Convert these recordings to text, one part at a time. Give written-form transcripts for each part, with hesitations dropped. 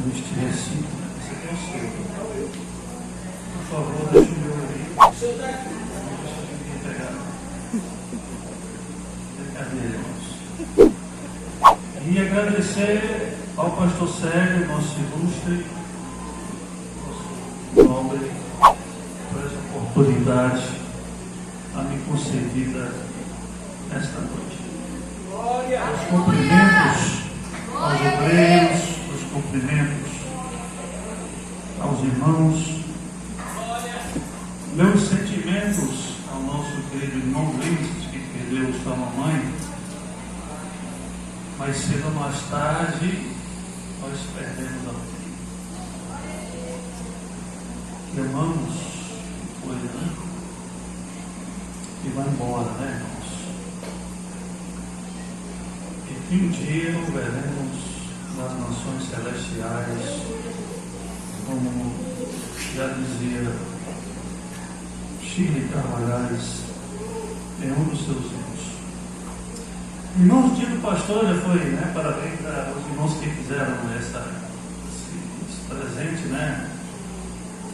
neste recinto. Esse aqui é o seu. Por favor, deixa o meu aí. Deixa eu pegar. Cadê, irmãos? E agradecer ao pastor Sérgio, nosso ilustre, nosso nobre, por essa oportunidade a me concedida nesta noite. Os cumprimentos aos obreiros, os cumprimentos aos irmãos, meus sentimentos ao nosso querido irmão Luiz, que perdeu sua mamãe. Mais cedo ou mais tarde, nós perdemos a vida. Amamos coisa, né? E vai embora, né, irmãos? E que um dia o veremos nas nações celestiais, como já dizia Shirley Carvalhais em um dos seus livros. Irmãos, o dia do pastor já foi, né? Parabéns aos irmãos que fizeram esse presente, né?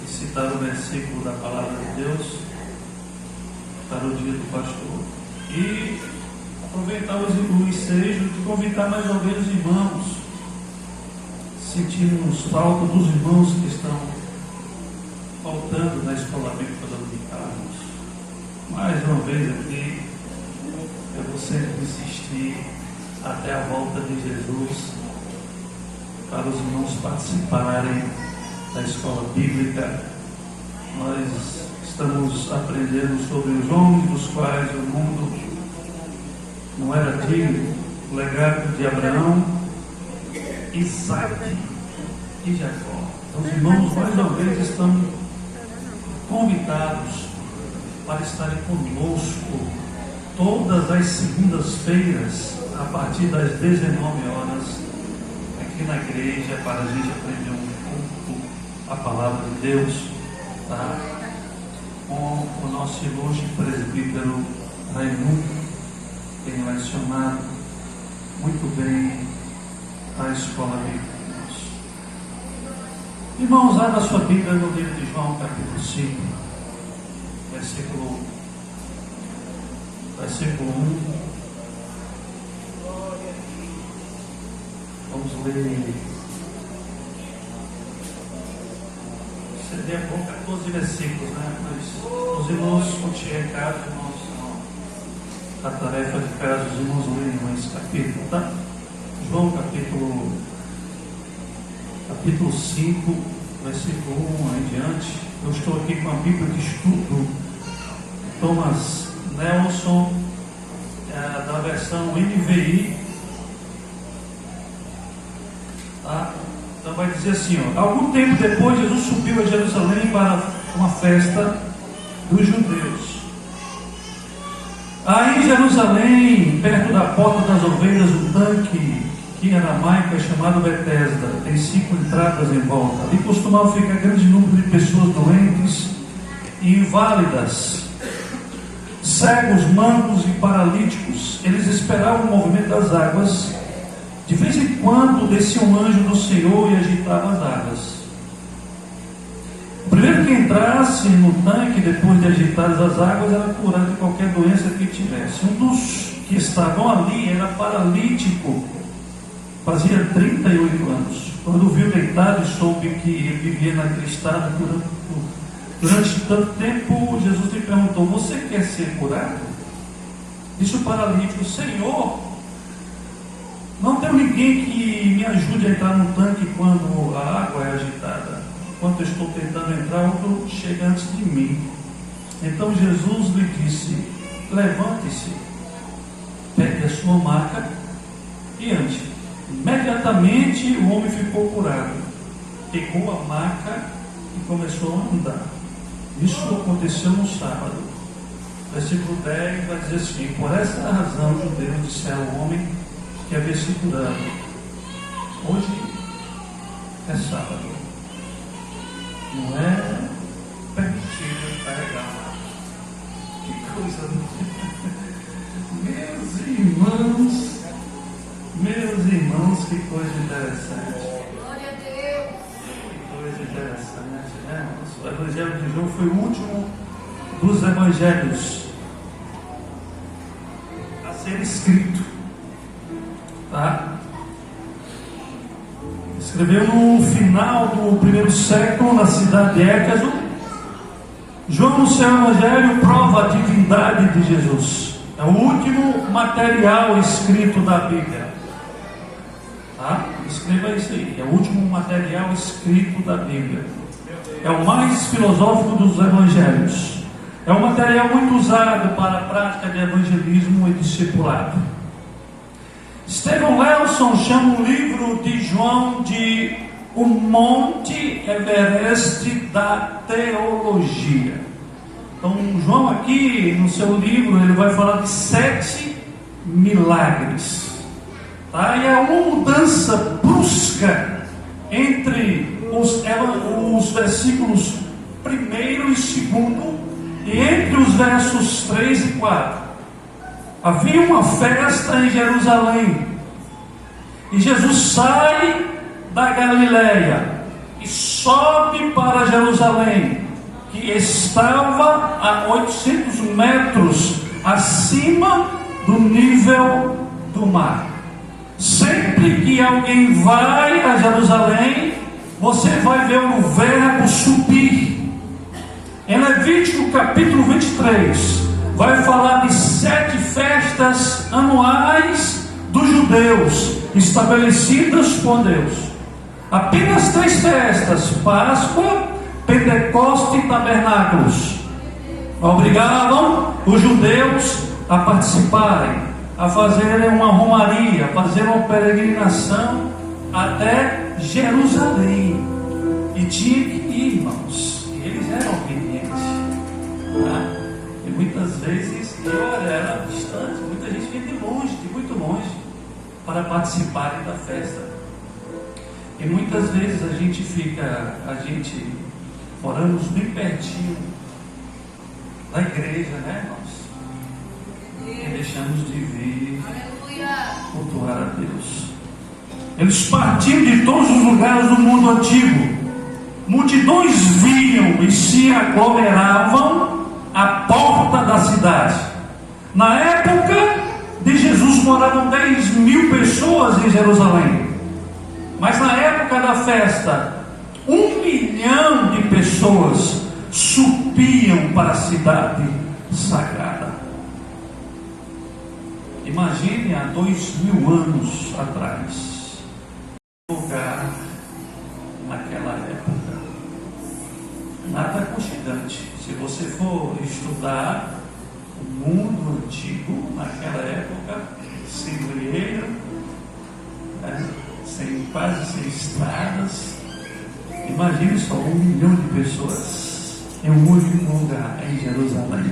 E citaram o versículo da palavra de Deus para o dia do pastor. E aproveitar o ensejo de convidar mais uma vez os irmãos. Sentimos falta dos irmãos que estão faltando na escola bíblica dominical. Mais uma vez aqui, eu vou sempre insistir até a volta de Jesus para os irmãos participarem da escola bíblica. Nós estamos aprendendo sobre os homens dos quais o mundo não era digno, o legado de Abraão, Isaac e Jacó. Então, os irmãos mais uma vez estão convidados para estarem conosco todas as segundas-feiras, a partir das 19 horas, aqui na igreja, para a gente aprender um pouco a palavra de Deus, tá? Com o nosso ilustre presbítero Raimundo, que tem lecionado muito bem a escola bíblica. Irmãos, abra sua Bíblia no livro de João, capítulo 5, versículo 1. Vamos ler. Seria bom 14 versículos, né? Mas os irmãos, quando chegar em casa, irmãos, a tarefa de casa, os irmãos lerem esse capítulo, tá? João, capítulo 5, versículo 1 em diante. Eu estou aqui com a Bíblia de estudo Thomas Nelson, da versão NVI, tá? Então vai dizer assim, ó: algum tempo depois, Jesus subiu a Jerusalém para uma festa dos judeus. Aí em Jerusalém, perto da porta das ovelhas, um tanque que em aramaico é chamado Betesda, tem 5 entradas em volta. Ali costumava ficar grande número de pessoas doentes e inválidas, cegos, mancos e paralíticos. Eles esperavam o movimento das águas. De vez em quando descia um anjo do Senhor e agitava as águas. O primeiro que entrasse no tanque, depois de agitadas as águas, era curado de qualquer doença que tivesse. Um dos que estavam ali era paralítico, fazia 38 anos. Quando viu deitado e soube que ele vivia naquele estado durante tanto tempo, Jesus lhe perguntou: você quer ser curado? Disse o paralítico: Senhor, não tenho ninguém que me ajude a entrar no tanque quando a água é agitada. Enquanto eu estou tentando entrar, outro chega antes de mim. Então Jesus lhe disse: levante-se, pegue a sua maca e ande. Imediatamente o homem ficou curado, pegou a maca e começou a andar. Isso aconteceu no sábado. Versículo 10 vai dizer assim: por essa razão os judeus disseram ao homem que havia sido curado: hoje é sábado, não é permitido carregar a maca. Que coisa! Meus irmãos, que coisa interessante. Glória a Deus. impressionante, né? O Evangelho de João foi o último dos evangelhos a ser escrito, tá? Escreveu no final do primeiro século, na cidade de Éfeso. João, no seu Evangelho, prova a divindade de Jesus. É o último material escrito da Bíblia. Tá? Escreva isso aí. É o último material escrito da Bíblia. É o mais filosófico dos Evangelhos. É um material muito usado para a prática de evangelismo e discipulado. Stephen Lelson chama o livro de João de o Monte Everest da Teologia. Então, João aqui, no seu livro, ele vai falar de 7 milagres. Tá? E é uma mudança brusca entre os versículos 1º e 2º, e entre os versos 3 e 4. Havia uma festa em Jerusalém, e Jesus sai da Galileia e sobe para Jerusalém, que estava a 800 metros acima do nível do mar. Sempre que alguém vai a Jerusalém, você vai ver o verbo subir. Em Levítico capítulo 23, vai falar de 7 festas anuais dos judeus, estabelecidas por Deus. Apenas 3 festas: Páscoa, Pentecoste e Tabernáculos, obrigavam os judeus a participarem, a fazerem uma romaria, a fazer uma peregrinação até Jerusalém. E tinha que ir, irmãos, e eles eram obedientes, tá? E muitas vezes era distante, muita gente vinha de longe, de muito longe, para participarem da festa. E muitas vezes a gente moramos bem pertinho da igreja, né, irmãos? E deixamos de vir cultuar a Deus. Eles partiam de todos os lugares do mundo antigo. Multidões vinham e se aglomeravam à porta da cidade. Na época de Jesus moravam 10.000 pessoas em Jerusalém. Mas na época da festa, 1 milhão de pessoas subiam para a cidade sagrada. Imagine há 2.000 anos atrás, lugar naquela época, nada aconchegante. Se você for estudar o mundo antigo, naquela época, sem banheiro, né? Quase sem estradas, imagine só 1 milhão de pessoas em um único lugar, em Jerusalém,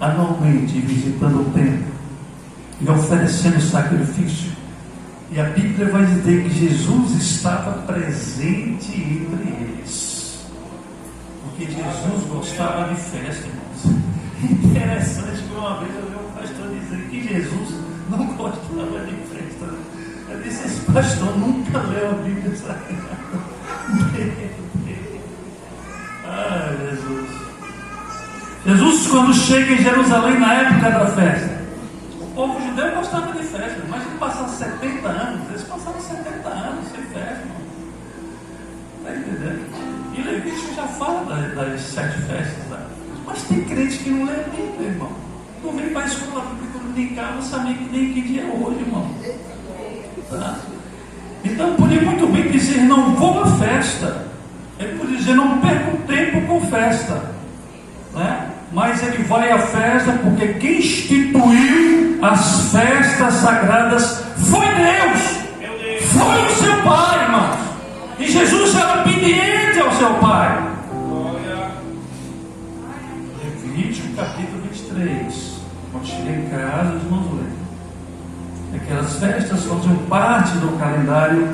anualmente visitando o templo e oferecendo sacrifício. E a Bíblia vai dizer que Jesus estava presente entre eles, porque Jesus gostava de festa, irmãos. Interessante que uma vez eu vi um pastor dizer que Jesus não gostava de festa. Eu disse: esse pastor nunca leu a Bíblia Sagrada. Ah, Jesus. Jesus, quando chega em Jerusalém na época da festa, o povo judeu gostava de festa. Imagina passar 70 anos. Eles passaram 70 anos sem festa, irmão. Está entendendo? E Levítico já fala das 7 festas, tá? Mas tem crente que não lê a Bíblia, irmão. Não vem para a escola bíblica dominical, não sabe nem que dia é hoje, irmão. Tá? Então podia muito bem dizer: não vou à festa. Ele podia dizer: não perco tempo com festa, né? Mas ele vai à festa porque quem instituiu as festas sagradas foi Deus, foi o seu Pai, irmãos. E Jesus era obediente ao seu Pai. Levítico capítulo 23. Quando chegar em casa, os irmãos leem. Aquelas festas faziam parte do calendário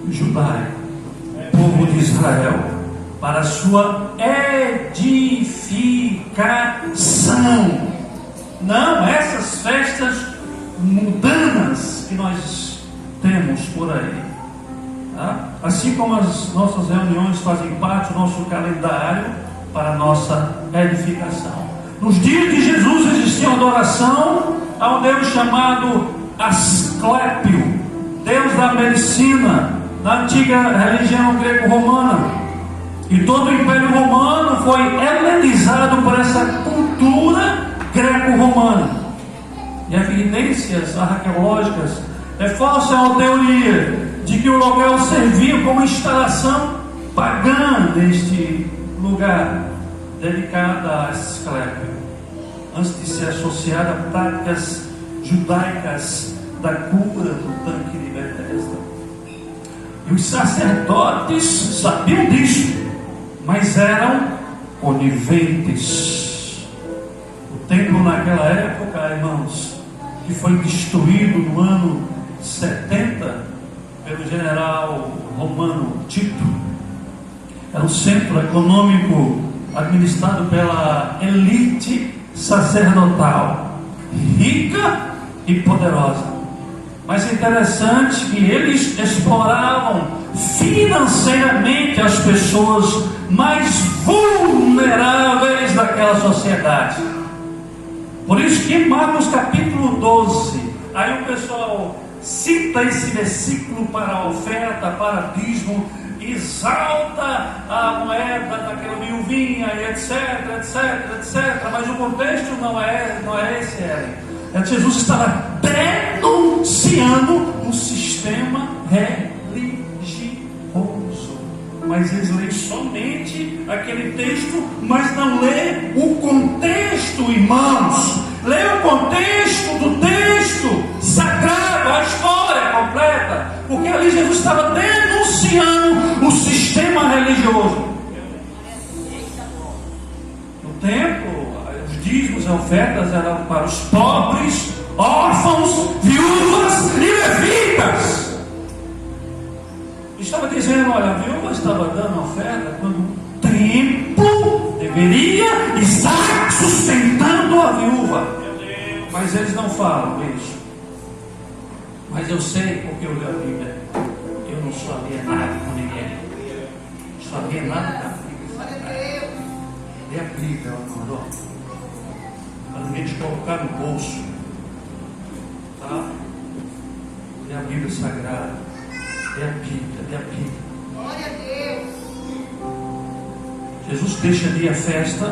judaico, o povo de Israel, para a sua edificação. Não essas festas mundanas que nós temos por aí. Tá? Assim como as nossas reuniões fazem parte do nosso calendário para a nossa edificação. Nos dias de Jesus existia uma adoração a um Deus chamado Asclépio, Deus da medicina, da antiga religião greco-romana. E todo o Império Romano foi helenizado por essa cultura greco-romana. E evidências arqueológicas reforçam a teoria de que o local servia como instalação pagã deste lugar, dedicada a Asclépio, antes de ser associada a práticas judaicas da cura do tanque de Betesda. E os sacerdotes sabiam disso, mas eram coniventes. O templo naquela época, irmãos, que foi destruído no ano 70 pelo general romano Tito, era um centro econômico administrado pela elite sacerdotal, rica e poderosa. Mas é interessante que eles exploravam financeiramente as pessoas mais vulneráveis daquela sociedade. Por isso que em Marcos capítulo 12, aí o pessoal cita esse versículo para a oferta, para dízimo, exalta a moeda daquela viuvinha, e etc, mas o contexto não é esse, Jesus estava denunciando um sistema religioso. Mas eles leem somente aquele texto, mas não lê o contexto, irmãos. Lê o contexto do texto sagrado, a história completa, porque ali Jesus estava denunciando o sistema religioso. No templo, os dízimos e ofertas eram para os pobres, órfãos, viúvas e levitas. Estava dizendo, olha, a viúva estava dando oferta quando o templo deveria estar sustentando a viúva. Mas eles não falam isso. Mas eu sei, porque eu leio a Bíblia. Eu não sou alienado com ninguém. Sou alienado com a Bíblia. Lê a Bíblia, irmão. Para ninguém te colocar no bolso. Tá? Lê a Bíblia Sagrada. Lê a Bíblia, lê a Bíblia. Glória a Deus. Jesus deixa de ir à festa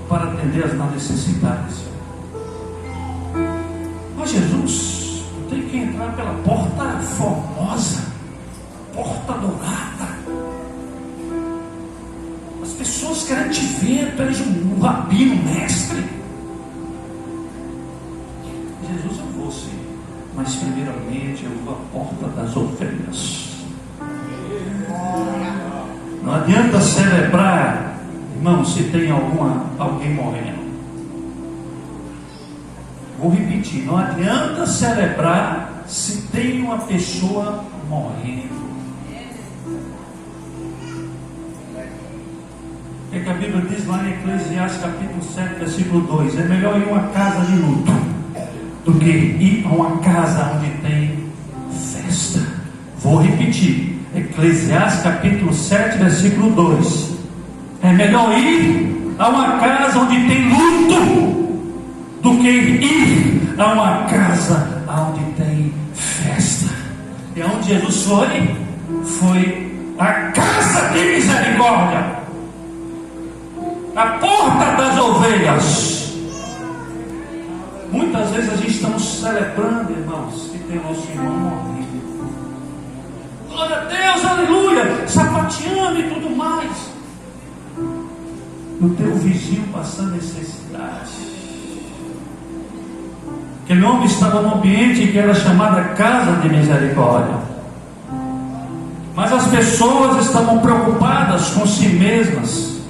para atender as necessidades. Mas Jesus tem que entrar pela porta formosa, porta dourada. As pessoas querem te ver, tu és um rabino, mestre. Jesus, eu vou sim, mas primeiramente eu vou à porta das ovelhas. Não adianta celebrar, irmão, se tem alguém morrendo. Vou repetir, não adianta celebrar se tem uma pessoa morrendo. O que a Bíblia diz lá em Eclesiastes capítulo 7, versículo 2? É melhor ir a uma casa de luto do que ir a uma casa onde tem festa. Vou repetir, Eclesiastes capítulo 7, versículo 2. É melhor ir a uma casa onde tem luto do que ir a uma casa onde tem festa. E aonde Jesus foi a casa de misericórdia, a porta das ovelhas. Muitas vezes a gente estamos celebrando, irmãos, que tem o nosso irmão morrendo. Glória a Deus, aleluia, sapateando e tudo mais. O teu vizinho passando necessidade. Aquele homem estava num ambiente que era chamada casa de misericórdia. Mas as pessoas estavam preocupadas com si mesmas.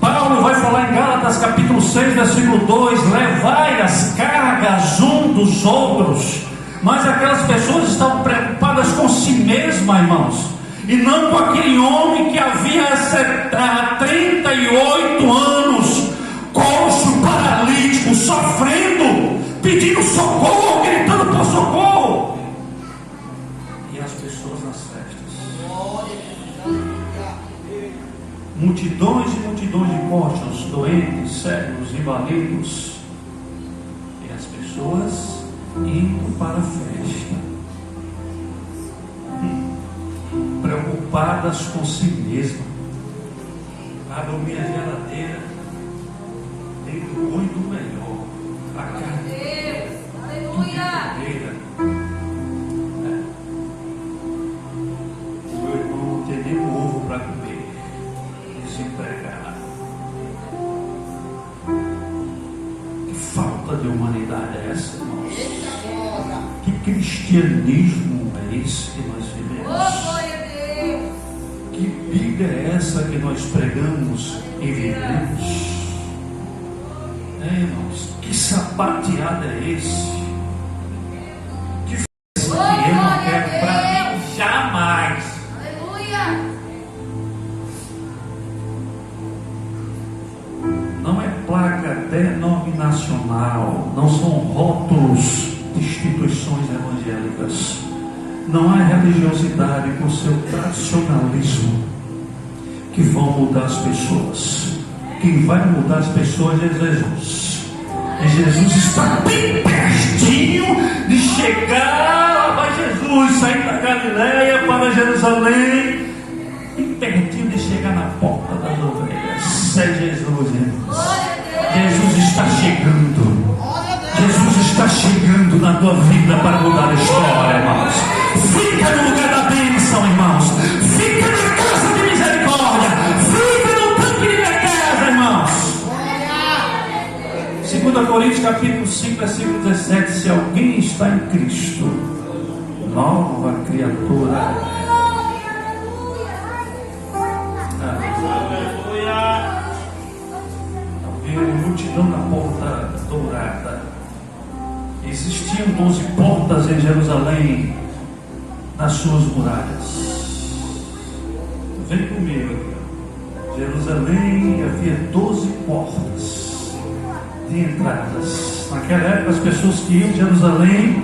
Paulo vai falar em Gálatas capítulo 6, versículo 2: levai as cargas um dos outros. Mas aquelas pessoas estavam preocupadas com si mesmas, irmãos, e não com aquele homem que havia há 38 anos, coxo, paralítico, sofrendo, pedindo socorro, gritando por socorro. multidões e multidões de corpos, doentes, cegos, inválidos, e as pessoas indo para a festa, preocupadas consigo mesmas. Abro minha geladeira, tem do bom e do melhor, a carne, aleluia. O meu irmão não tem nem um ovo para comer, desempregado. Que falta de humanidade é essa, irmãos? Que cristianismo é esse que nós vivemos? Que Bíblia é essa que nós pregamos e vivemos? Irmãos, que sapateada é esse? Que festa que eu não quero para mim jamais. Aleluia! Não é placa denominacional, não são rótulos de instituições evangélicas. Não há religiosidade com seu tradicionalismo que vão mudar as pessoas. Quem vai mudar as pessoas é Jesus. E Jesus está bem pertinho de chegar. Vai Jesus sair da Galileia para Jerusalém, bem pertinho de chegar na porta das ovelhas. É Jesus, irmãos. Jesus está chegando. Jesus está chegando na tua vida para mudar a história, irmãos. Fica no lugar da bênção, irmãos. Fica na casa de misericórdia. Fica no tanque de Bethesda, irmãos. 2 Coríntios capítulo 5, versículo 17. Se alguém está em Cristo, nova criatura. Havia uma multidão na porta dourada. Existiam 12 portas em Jerusalém, nas suas muralhas. Vem comigo aqui. Jerusalém havia 12 portas de entradas. Naquela época, as pessoas que iam de Jerusalém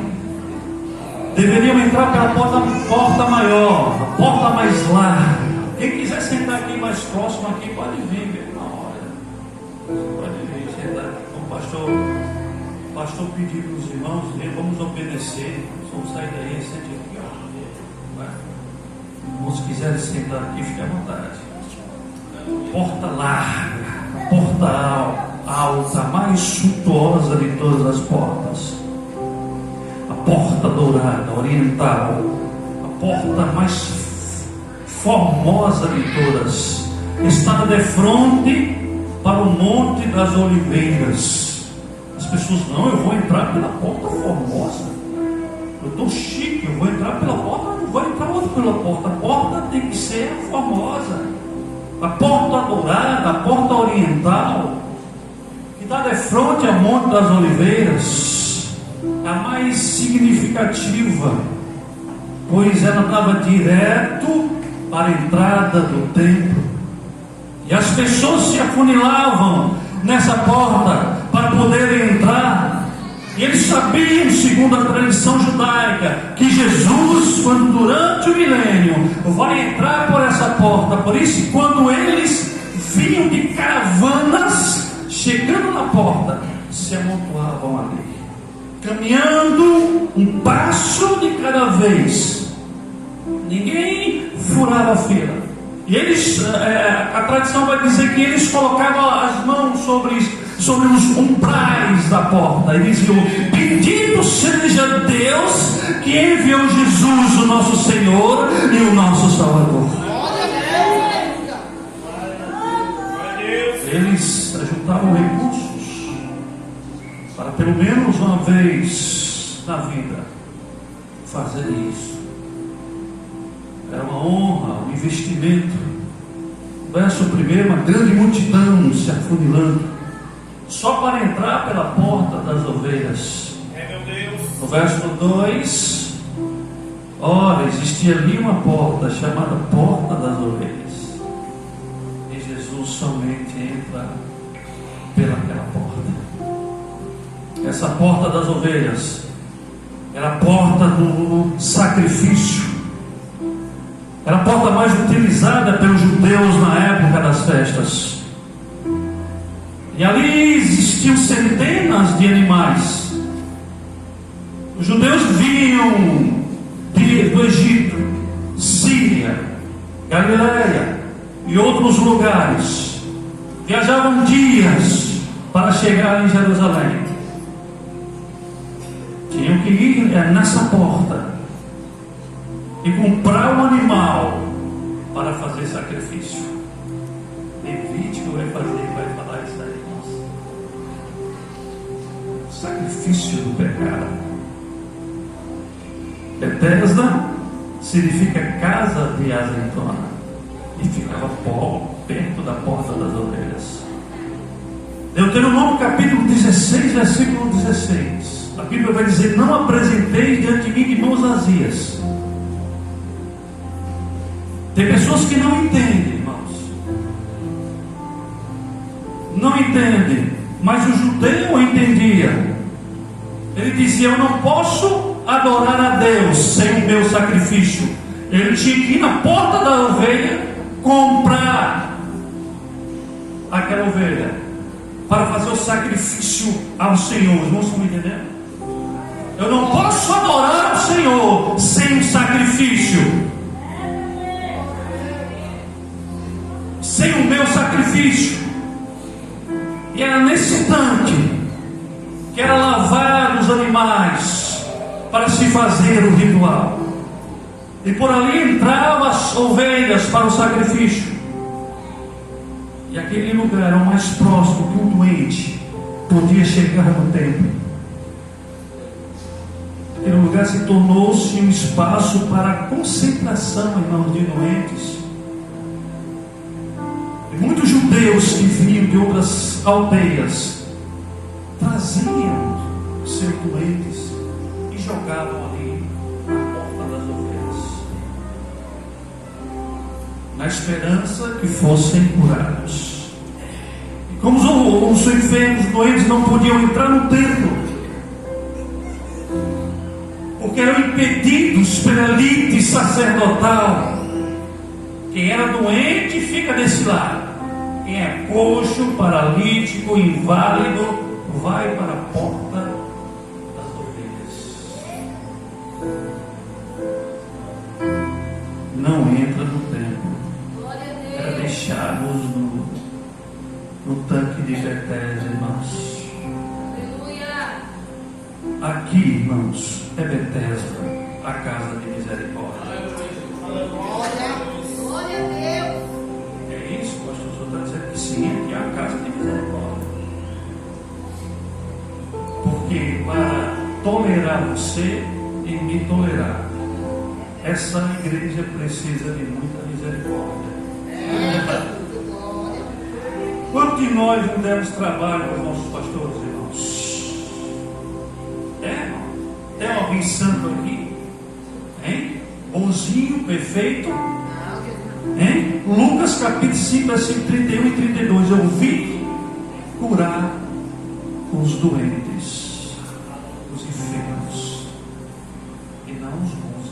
deveriam entrar pela porta maior, a porta mais larga. Quem quiser sentar aqui mais próximo, aqui pode vir, ver na hora. Pode vir, sentar aqui com o pastor. O pastor pediu para os irmãos, vamos obedecer. Vamos sair daí, sente aqui, ó. Se quiserem sentar aqui, fique à vontade. Porta larga, porta alta, a mais suntuosa de todas as portas. A porta dourada, oriental, a porta mais formosa de todas, estava de frente para o Monte das Oliveiras. As pessoas, não, eu vou entrar pela porta formosa. Eu estou chique, eu vou entrar pela porta, não vou entrar outra pela porta. A porta tem que ser formosa. A porta dourada, a porta oriental, que está de frente ao Monte das Oliveiras, a mais significativa, pois ela estava direto para a entrada do templo. E as pessoas se afunilavam nessa porta para poderem entrar. E eles sabiam, segundo a tradição judaica, que Jesus, quando durante o milênio, vai entrar por essa porta. Por isso, quando eles vinham de caravanas, chegando na porta, se amontoavam ali, caminhando um passo de cada vez. Ninguém furava a fila. E eles, a tradição vai dizer que eles colocavam as mãos sobre os umbrais da porta e diziam: bendito seja Deus que enviou Jesus, o nosso Senhor e o nosso Salvador. Eles ajuntavam recursos para pelo menos uma vez na vida fazer isso. Era uma honra, um investimento. Verso 1, uma grande multidão se afunilando, só para entrar pela porta das ovelhas. No verso 2, ora, existia ali uma porta chamada Porta das Ovelhas, e Jesus somente entra pelaquela porta. Essa porta das ovelhas era a porta do sacrifício. Era a porta mais utilizada pelos judeus na época das festas. E ali existiam centenas de animais. Os judeus vinham do Egito, Síria, Galileia e outros lugares. Viajavam dias para chegar em Jerusalém. Tinham que ir nessa porta e comprar um animal para fazer sacrifício. Levítico vai falar isso aí, nossa. Sacrifício do pecado. Betesda significa casa de azeitona e ficava perto da porta das ovelhas. Deuteronômio capítulo 16, versículo 16. A Bíblia vai dizer: não apresentei diante de mim de mãos vazias. Tem pessoas que não entendem, irmãos. Não entendem. Mas o judeu entendia. Ele dizia: eu não posso adorar a Deus sem o meu sacrifício. Ele tinha que ir na porta da ovelha, comprar aquela ovelha para fazer o sacrifício ao Senhor. Os irmãos estão me entendendo? Eu não posso adorar o Senhor sem o sacrifício. Sem o meu sacrifício. E era nesse tanque que era lavar os animais para se fazer o ritual. E por ali entravam as ovelhas para o sacrifício. E aquele lugar era o mais próximo que um doente podia chegar no templo. Aquele lugar se tornou-se um espaço para a concentração, irmãos, de doentes. E muitos judeus que vinham de outras aldeias traziam seus doentes e jogavam ali na porta das ovelhas, na esperança que fossem curados. E como os enfermos, doentes não podiam entrar no templo, porque eram impedidos pela elite sacerdotal. Quem era doente fica desse lado. Quem é coxo, paralítico, inválido, vai para a porta das ovelhas. Não entra no templo. Era deixá-los no tanque de Betesda, irmãos. Aqui, irmãos, é Betesda, a casa de misericórdia. Glória a Deus. É isso, pastor? O senhor está dizendo que sim, aqui é a casa de misericórdia. Porque para tolerar você e me tolerar, essa igreja precisa de muita misericórdia. Quanto de nós não demos trabalho aos nossos pastores, irmãos? Tem alguém santo aqui? Hein? Bonzinho, perfeito? Hein? Lucas capítulo 5, versículo 31 e 32. Eu vim curar os doentes, os enfermos, e não os bons.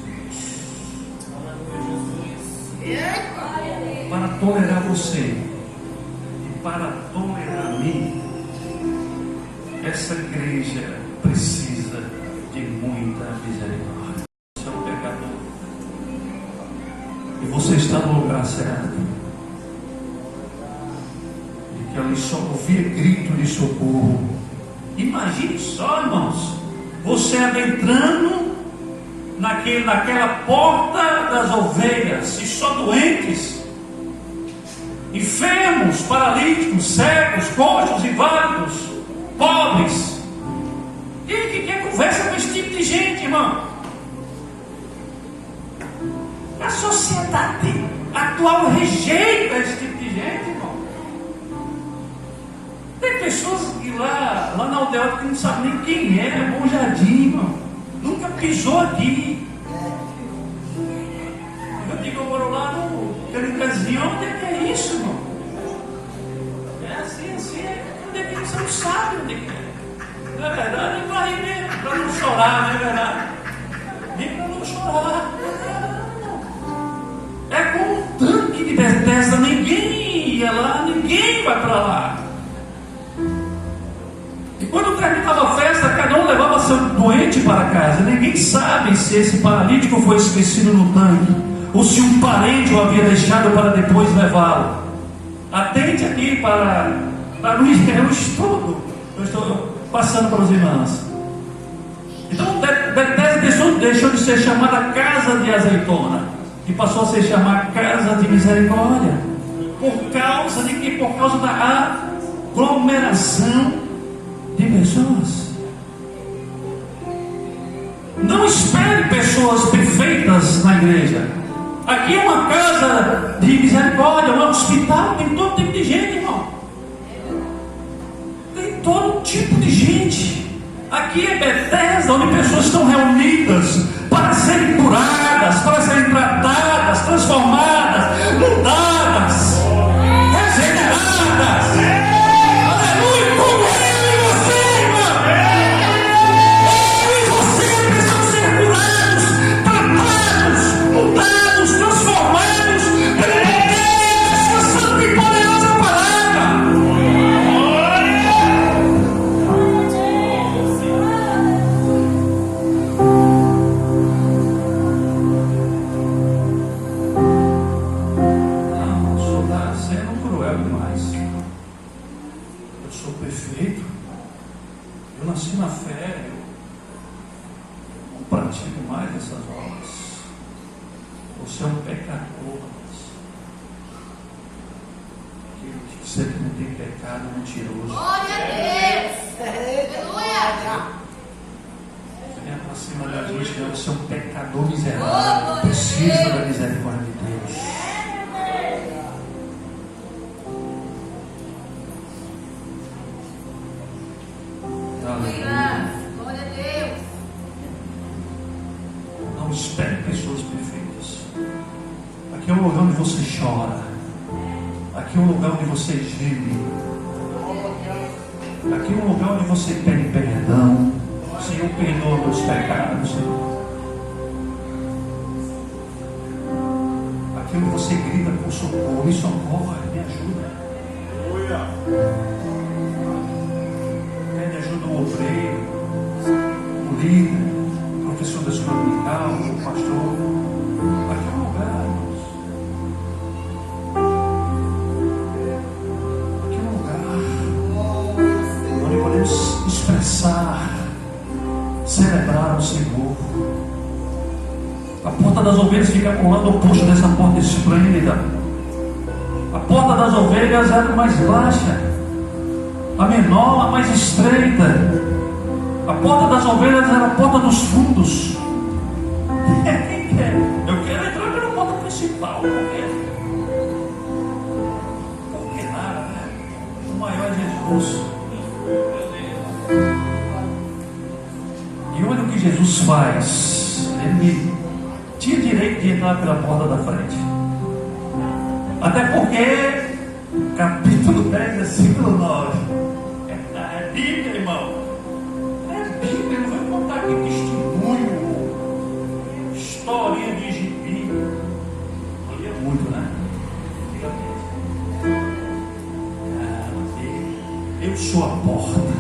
Para tolerar você e para tolerar a mim, essa igreja precisa de muita misericórdia. Você é um pecador e você está no lugar certo, e que ali só ouvia grito de socorro. Imagine só, irmãos, você adentrando naquela porta das ovelhas, e só doentes, enfermos, paralíticos, cegos, coxos, inválidos, pobres. Quem que quer conversa com esse tipo de gente, irmão? A sociedade atual rejeita esse tipo de gente, irmão. Tem pessoas que lá na aldeia que não sabem nem quem é Bom Jardim, irmão. Nunca pisou aqui. Eu digo, eu moro lá no Canicazinho. Onde é que é isso, irmão? É assim, onde é que você não sabe onde é que é? Não é verdade? É para rir mesmo, para não chorar, não é verdade? Nem para não chorar. doente para casa. Ninguém sabe se esse paralítico foi esquecido no tanque ou se um parente o havia deixado para depois levá-lo. Atente aqui para não esquecer o estudo. Eu estou passando para os irmãos. Então Betesda deixou de ser chamada casa de azeitona e passou a ser chamada casa de misericórdia. Por causa de que? Por causa da aglomeração de pessoas. Não espere pessoas perfeitas na igreja. Aqui é uma casa de misericórdia, um hospital, tem todo tipo de gente, irmão. Tem todo tipo de gente. Aqui é Betesda, onde pessoas estão reunidas para serem curadas, para serem tratadas, transformadas, mudadas, regeneradas. Aleluia! Como eu e você, irmão! Eu e você precisamos ser curados, tratados, mudados, transformados pela santa e poderosa palavra. Eu nasci na fé, eu não pratico mais essas obras. Você é um pecador. Aquele que sempre não tem pecado é mentiroso. Glória a Deus! Aleluia! Venha para cima da gente, você é um pecador miserável. Precisa da misericórdia de Deus. Glória a Deus. Não espere pessoas perfeitas. Aqui é um lugar onde você chora. Aqui é um lugar onde você geme. Aqui é um lugar onde você pede perdão. Senhor, perdoa meus pecados, Senhor. Aqui é onde você grita por socorro. Me socorre, me ajuda. Pede ajuda ao obreiro, o líder, o professor da escola dominical, o pastor. Aqui é um lugar, irmãos. Aqui é um lugar onde podemos expressar, celebrar o Senhor. A porta das ovelhas fica ao lado oposto dessa porta esplêndida. A porta das ovelhas é a mais baixa, a menor, a mais estreita. A porta das ovelhas era a porta dos fundos. Quem quer? Eu quero entrar pela porta principal. Por que nada, né? O maior é Jesus. E olha o que Jesus faz. Ele tinha direito de entrar pela porta da frente. Até porque, capítulo 10, versículo 9. É Bíblia, irmão. É Bíblia, não vai contar aqui testemunho, historinha de gibi. Ali é muito, né? Eu sou a porta.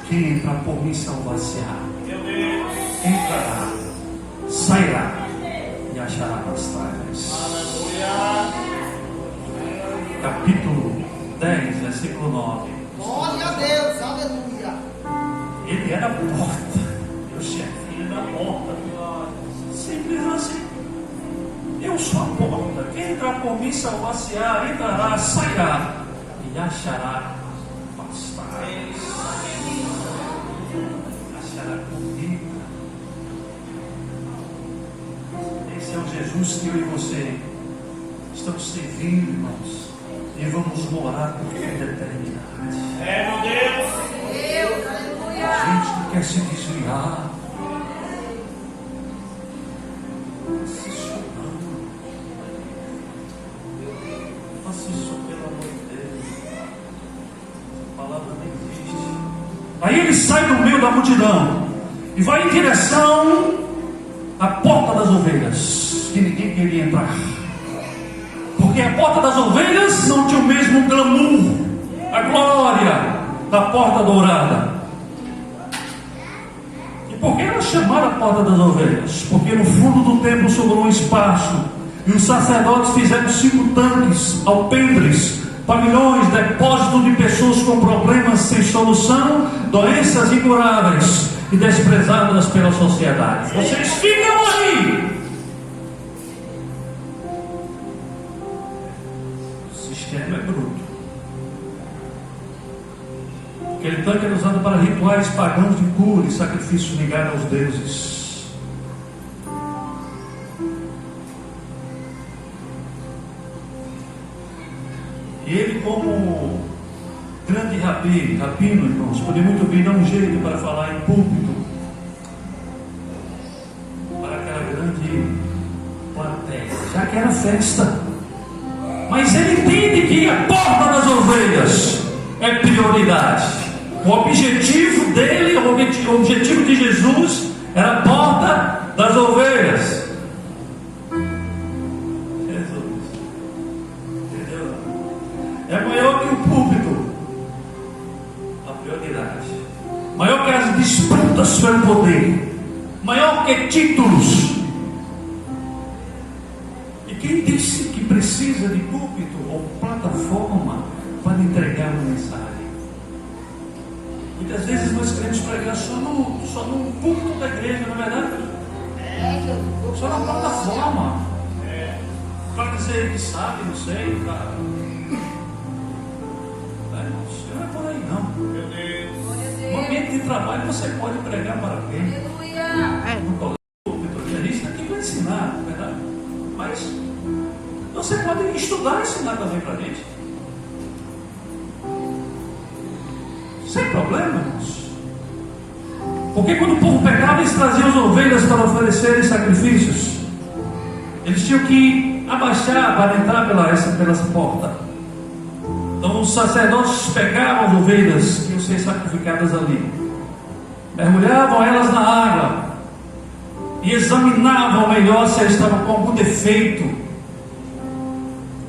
Quem entrar por mim salvar-se-á. Entrará, sairá e achará pastagens. Capítulo 10, versículo 9. Glória a Deus, aleluia. Ele era a porta. Eu servi na porta. Simples assim. Eu sou a porta. Quem entrar por mim salvar-se-á, entrará, sairá e achará pastagens. Achará comida. Esse é o Jesus que eu e você estamos servindo, irmãos. E vamos morar por toda a eternidade. Meu Deus, aleluia. Gente que quer se desviar. Faça isso não. Faça isso pelo amor de Deus. A palavra não existe. Aí ele sai do meio da multidão e vai em direção à porta das ovelhas, que ninguém queria entrar. Porque a porta das ovelhas não tinha o mesmo glamour, a glória da porta dourada. Por que era chamada a porta das ovelhas? Porque no fundo do templo sobrou um espaço, e os sacerdotes fizeram 5 tanques, alpendres, pavilhões, depósito de pessoas com problemas sem solução, doenças incuráveis e desprezadas pela sociedade. Vocês ficam aí. O sistema é bruto. Aquele tanque era usado para rituais pagãos de cura e sacrifícios ligados aos deuses. E ele, como grande rabino, irmãos, podia muito bem dar um jeito para falar em púlpito para aquela grande plateia, já que era festa. Mas ele entende que a porta das ovelhas é prioridade. O objetivo dele, o objetivo de Jesus era a porta das ovelhas. Jesus, entendeu? É maior que o púlpito, a prioridade. Maior que as disputas pelo poder. Maior que títulos. E quem disse que precisa de púlpito ou plataforma para entregar uma mensagem? Muitas vezes nós queremos pregar só no púlpito da igreja, não é verdade? Só na plataforma. Para dizer que sabe, não sei, para... Não é por aí não. Meu Deus. No ambiente de trabalho você pode pregar para alguém. Aleluia. No púlpito, a gente está aqui para ensinar, não é verdade? Mas você pode estudar e ensinar também para a gente. Sem problema, irmãos. Porque quando o povo pegava, eles traziam as ovelhas para oferecerem sacrifícios. Eles tinham que abaixar para entrar pela essa porta. Então os sacerdotes pegavam as ovelhas que iam ser sacrificadas ali, mergulhavam elas na água e examinavam melhor se elas estavam com algum defeito.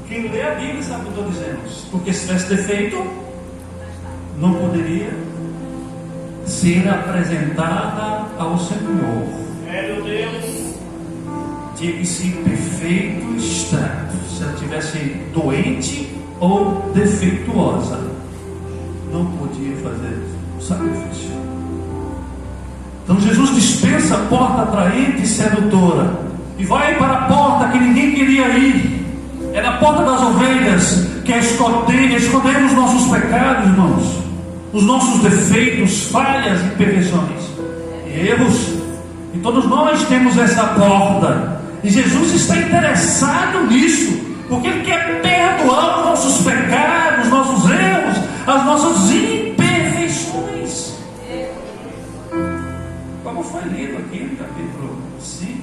Quem lê a Bíblia sabe o que eu estou dizendo. Porque se tivesse defeito, não poderia ser apresentada ao Senhor. Meu Deus. Tinha que ser perfeito estado. Se ela tivesse doente ou defeituosa, não podia fazer o sacrifício. Então Jesus dispensa a porta atraente e sedutora e vai para a porta que ninguém queria ir. É na porta das ovelhas que é esconder os nossos pecados, irmãos, os nossos defeitos, falhas, imperfeições e erros. E todos nós temos essa porta. E Jesus está interessado nisso, porque Ele quer perdoar os nossos pecados, os nossos erros, as nossas imperfeições. Como foi lido aqui no capítulo 5,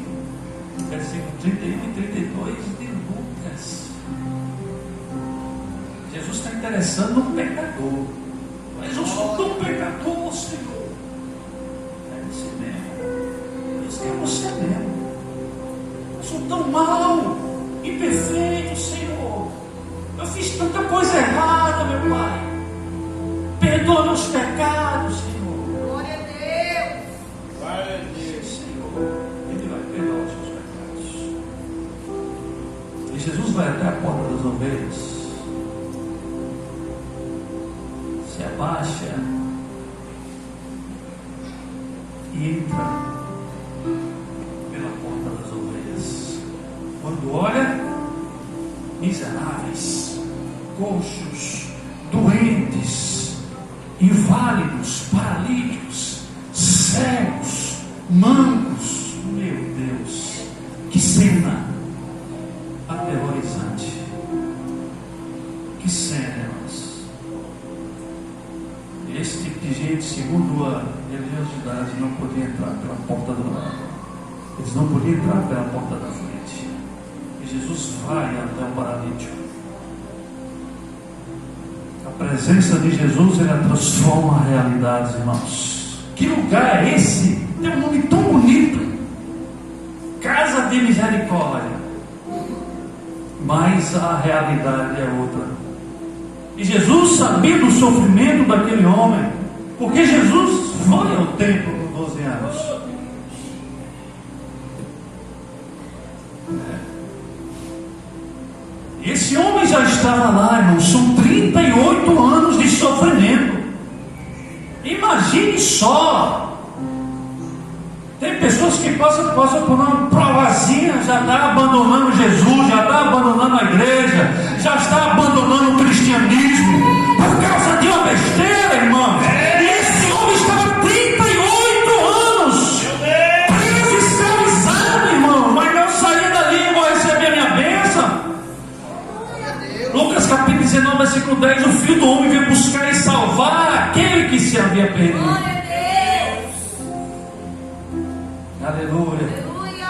versículo 31 e 32 de Lucas. Jesus está interessado no pecador. Mas eu sou tão pecador, Senhor. É você mesmo. Deus quer você mesmo. Eu sou tão mau, imperfeito, Senhor. Eu fiz tanta coisa errada, meu Pai. Perdoa meus pecados, Senhor. Glória a Deus. Glória a Deus, Senhor. Ele vai perdoar os seus pecados. E Jesus vai até a porta das ovelhas, se abaixa e entra pela porta das ovelhas. Quando olha, miseráveis, coxos, doentes, inválidos, paralíticos, cegos, mancos. Meu Deus, que cena aterrorizante. Que cena, irmãos. Esse tipo de gente, segundo a religiosidade, não podia entrar pela porta do lado. Eles não podiam entrar pela porta da frente. E Jesus vai até o paralítico. A presença de Jesus, ela transforma a realidade, irmãos. Que lugar é esse? Tem um nome tão bonito. Casa de Misericórdia. Mas a realidade é outra. E Jesus sabia do sofrimento daquele homem, porque Jesus foi ao templo com 12 anos. E esse homem já estava lá, irmão. São 38 anos de sofrimento. Imagine só. Tem pessoas que passam por uma provazinha, já está abandonando Jesus, já está abandonando a igreja, já está abandonando o cristianismo, por causa de uma besteira, irmão. E esse homem estava 38 anos preso, escravizado, irmão. Mas não saía dali e vou receber a minha bênção. Lucas capítulo 19, versículo 10: o Filho do Homem veio buscar e salvar aquele que se havia perdido. Glória a Deus. Aleluia. Aleluia.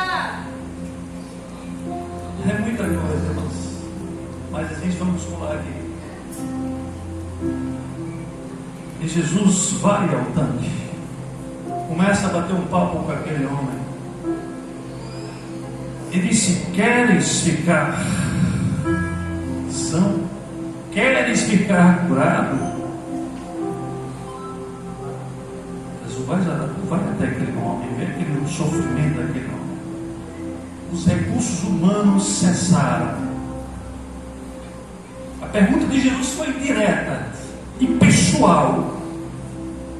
É muita coisa, irmãos. Mas a gente vamos pular aqui. E Jesus vai ao tanque. Começa a bater um papo com aquele homem. E disse: queres ficar são? Queres ficar curado? Jesus vai até aquele homem, vê aquele sofrimento daquele homem. Os recursos humanos cessaram. A pergunta de Jesus foi direta e pessoal.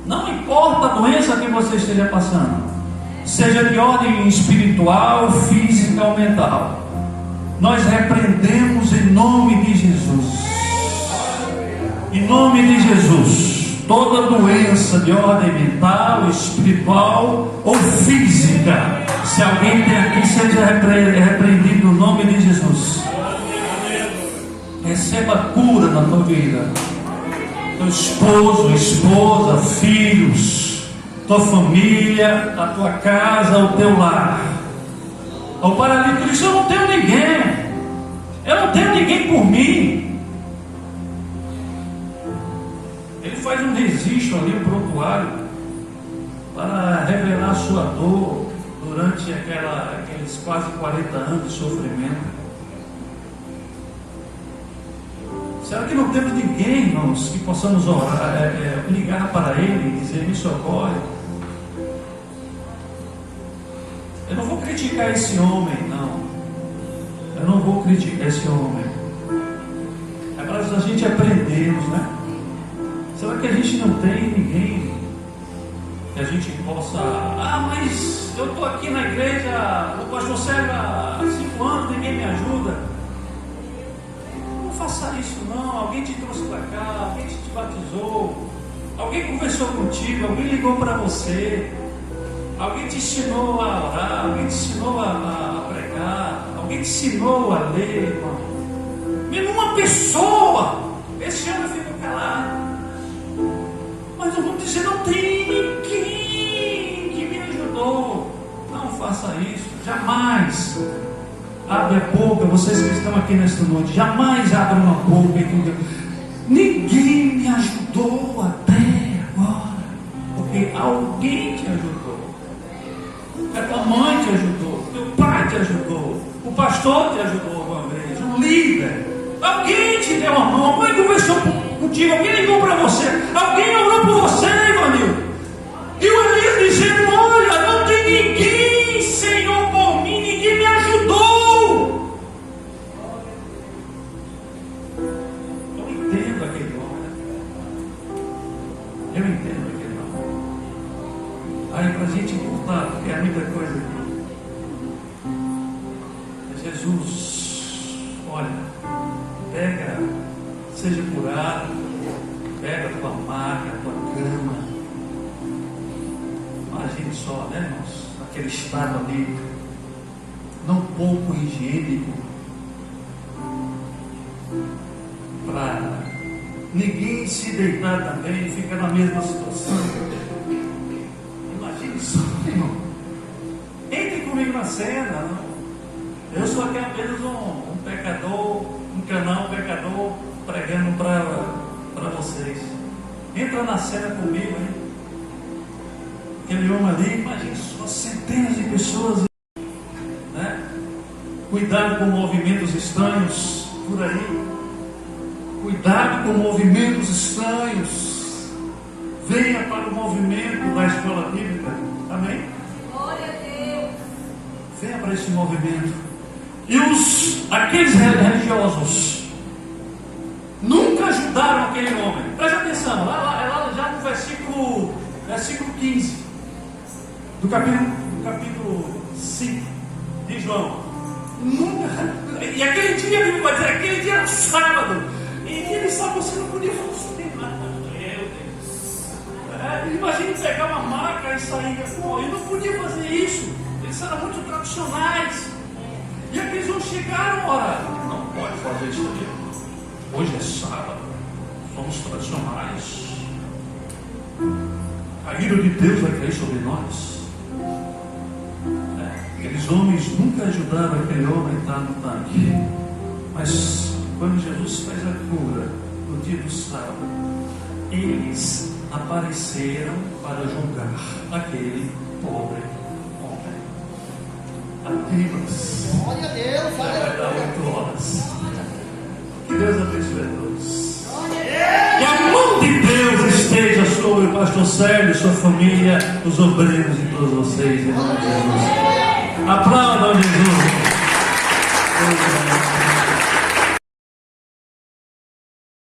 Não importa a doença que você esteja passando, seja de ordem espiritual, física ou mental, nós repreendemos em nome de Jesus. Em nome de Jesus, toda doença de ordem mental, espiritual ou física, se alguém tem aqui, seja repreendido no nome de Jesus. Receba cura na tua vida. Teu esposo, esposa, filhos, tua família, a tua casa, o teu lar. O paralítico diz: eu não tenho ninguém. Eu não tenho ninguém por mim. Ele faz um registro ali, um prontuário, para revelar a sua dor durante aqueles quase 40 anos de sofrimento. Será que não temos ninguém, irmãos, que possamos orar, ligar para ele e dizer: me socorre? Eu não vou criticar esse homem, não. Eu não vou criticar esse homem. É para a gente aprendermos, né? Será que a gente não tem ninguém que a gente possa... mas eu estou aqui na igreja, o pastor Sérgio há 5 anos, ninguém me ajuda. Não faça isso não. Alguém te trouxe para cá, alguém te batizou, alguém conversou contigo, alguém ligou para você, alguém te ensinou a orar, alguém te ensinou a pregar, alguém te ensinou a ler, irmão. Mesmo uma pessoa. Esse homem ficou calado. Mas eu vou dizer: não tem ninguém que me ajudou. Não faça isso. Jamais abre a boca. Vocês que estão aqui nesta noite, jamais abram uma boca. Ninguém me ajudou até agora. Porque alguém te ajudou. A tua mãe te ajudou, teu pai te ajudou, o pastor te ajudou uma vez, um líder. Alguém te deu a mão, alguém conversou contigo, alguém ligou para você, alguém orou por você, Ivanildo. E o Elias dizendo: olha, não tem ninguém, Senhor, por mim, ninguém me ajudou. Eu entendo aquele homem. Eu entendo aquele homem. Aí para a gente voltar, porque é muita coisa aqui. Jesus, olha, pega, seja curado, pega a tua maca, a tua cama. Imagine só, né, irmãos? Aquele estado ali, não pouco higiênico, para ninguém se deitar também e ficar na mesma situação. Imagine só, irmão. Entre comigo na cena, não? Eu sou aqui apenas um pecador, um canal pecador, pregando para vocês. Entra na cena comigo, hein? Aquele homem ali, imagina só, centenas de pessoas, né? Cuidado com movimentos estranhos por aí. Cuidado com movimentos estranhos. Venha para o movimento da escola bíblica. Amém? Glória a Deus. Venha para esse movimento. E aqueles religiosos nunca ajudaram aquele homem. Preste atenção, lá já no versículo 15 do capítulo 5 de João. Nunca. E aquele dia, a Bíblia vai dizer, aquele dia era um sábado. E ele sabe, você não podia fazer nada. Meu Deus. Imagine pegar uma maca e sair. Pô, ele não podia fazer isso. Eles eram muito tradicionais. E aqueles não chegaram a orar. Não pode fazer isso aqui. Hoje é sábado. Somos tradicionais. A ira de Deus vai cair sobre nós. Aqueles homens nunca ajudaram aquele homem a entrar no tanque. Mas quando Jesus faz a cura no dia do sábado, eles apareceram para julgar aquele pobre homem. Apenas. Glória a Deus, Vai dar 8 horas. Que Deus abençoe a todos. aleluia. Que a mão de Deus esteja sobre o pastor Sérgio, sua família, os obreiros e todos vocês, em nome de Jesus. Aplaudam Jesus.